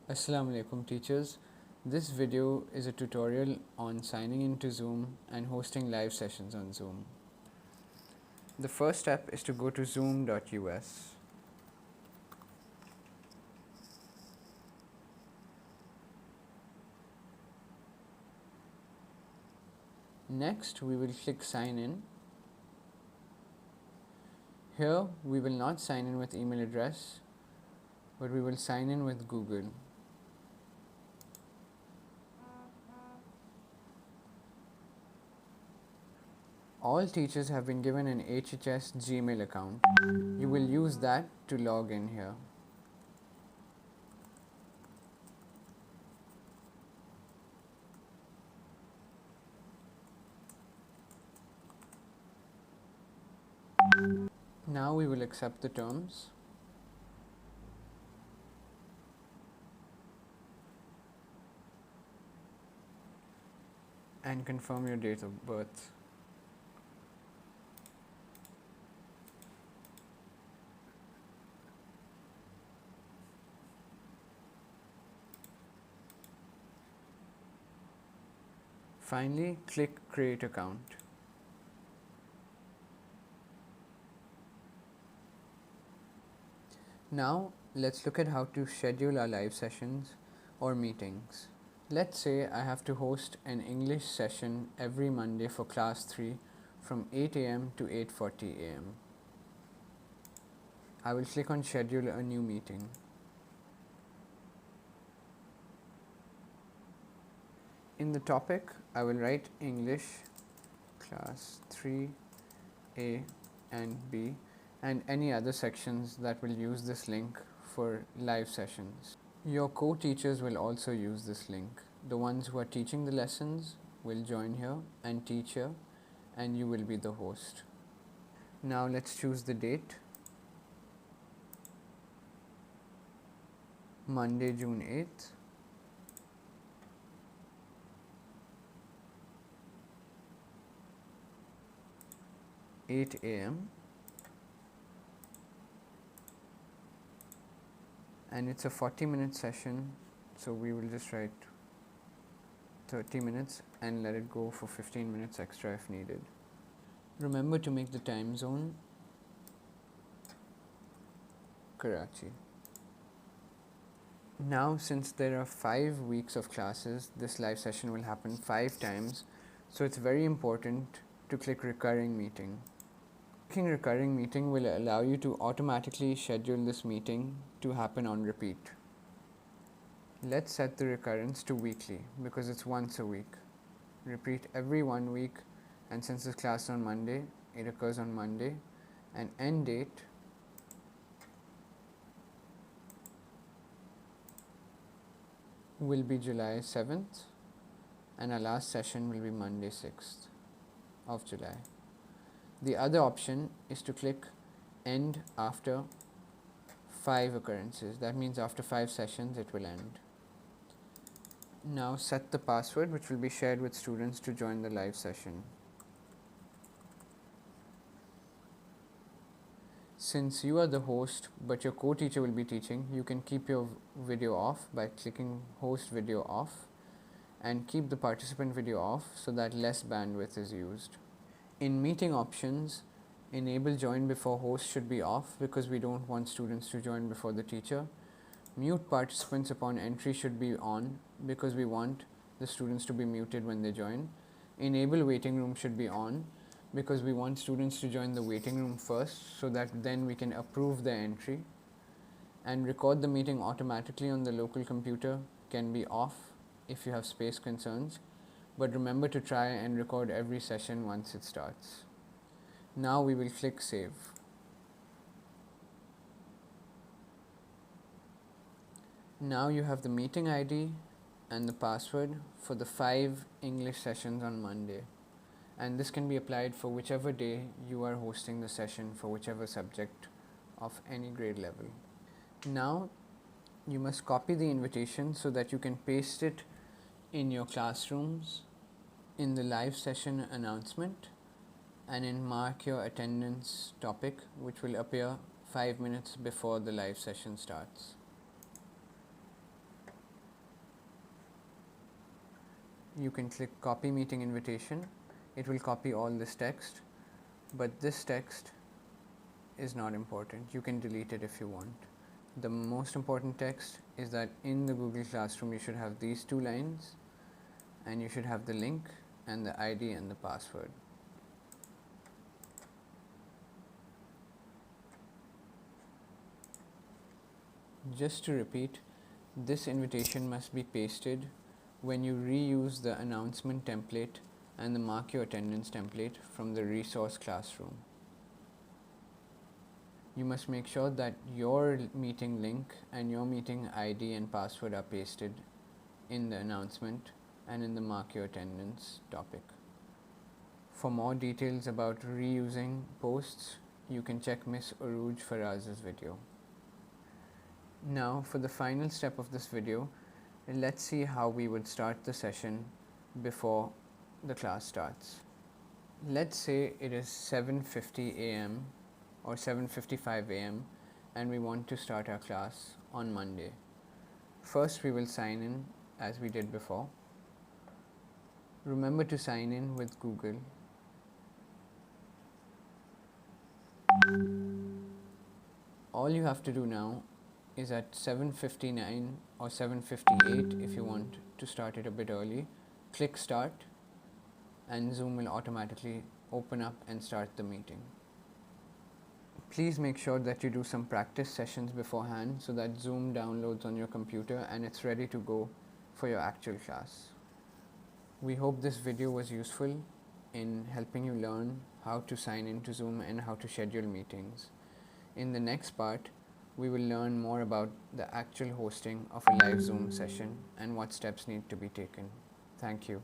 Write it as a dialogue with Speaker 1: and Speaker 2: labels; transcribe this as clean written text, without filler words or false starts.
Speaker 1: Assalamu alaikum teachers. This video is a tutorial on signing into Zoom and hosting live sessions on Zoom. The first step is to go to zoom.us. Next, we will click sign in. Here, we will not sign in with email address, but we will sign in with Google. All teachers have been given an HHS Gmail account. You will use that to log in here. Now we will accept the terms. And confirm your date of birth. Finally, click create account. Now, let's look at how to schedule our live sessions or meetings. Let's say I have to host an English session every Monday for class 3 from 8 a.m. to 8:40 a.m. I will click on schedule a new meeting. In the topic, I will write English class 3A and B and any other sections that will use this link for live sessions. Your co-teachers will also use this link. The ones who are teaching the lessons will join here and teach here, and you will be the host. Now let's choose the date. Monday, June 8th. (8 a.m.) and it's a 40-minute session, so we will just write 30 minutes and let it go for 15 minutes extra if needed. Remember to make the time zone Karachi. Now, since there are 5 weeks of classes, this live session will happen 5 times, so it's very important to click recurring meeting. Clicking recurring meeting will allow you to automatically schedule this meeting to happen on repeat. Let's set the recurrence to weekly because it's once a week. Repeat every 1 week, and since this class is on Monday, it occurs on Monday, and end date will be July 7th, and our last session will be Monday 6th of July. The other option is to click end after 5 occurrences. That means after 5 sessions it will end. Now set the password which will be shared with students to join the live session. Since you are the host but your co-teacher will be teaching, you can keep your video off by clicking host video off and keep the participant video off so that less bandwidth is used. In meeting options, enable join before host should be off because we don't want students to join before the teacher. Mute participants upon entry should be on because we want the students to be muted when they join. Enable waiting room should be on because we want students to join the waiting room first so that then we can approve their entry. And record the meeting automatically on the local computer can be off if you have space concerns. But remember to try and record every session once it starts. Now we will click save. Now you have the meeting ID and the password for the 5 English sessions on Monday. And this can be applied for whichever day you are hosting the session for whichever subject of any grade level. Now you must copy the invitation so that you can paste it in your classrooms, in the live session announcement, and in mark your attendance topic, which will appear 5 minutes before the live session starts. you can click copy meeting invitation. It will copy all this text, but this text is not important. You can delete it if you want. The most important text is that in the Google Classroom you should have these two lines, and you should have the link and the ID and the password. Just to repeat, this invitation must be pasted when you reuse the announcement template and the mark your attendance template from the resource classroom. You must make sure that your meeting link and your meeting ID and password are pasted in the announcement and in the mark your attendance topic. For more details about reusing posts, you can check Miss Arooj Faraz's video. Now for the final step of this video, let's see how we would start the session before the class starts. Let's say it is 7:50 a.m. or 7:55 a.m. and we want to start our class on Monday. First we will sign in as we did before. Remember to sign in with Google. All you have to do now is at 7:59 or 7:58, if you want to start it a bit early, click start and Zoom will automatically open up and start the meeting. Please make sure that you do some practice sessions beforehand so that Zoom downloads on your computer and it's ready to go for your actual class. We hope this video was useful in helping you learn how to sign into Zoom and how to schedule meetings. In the next part, we will learn more about the actual hosting of a live Zoom session and what steps need to be taken. Thank you.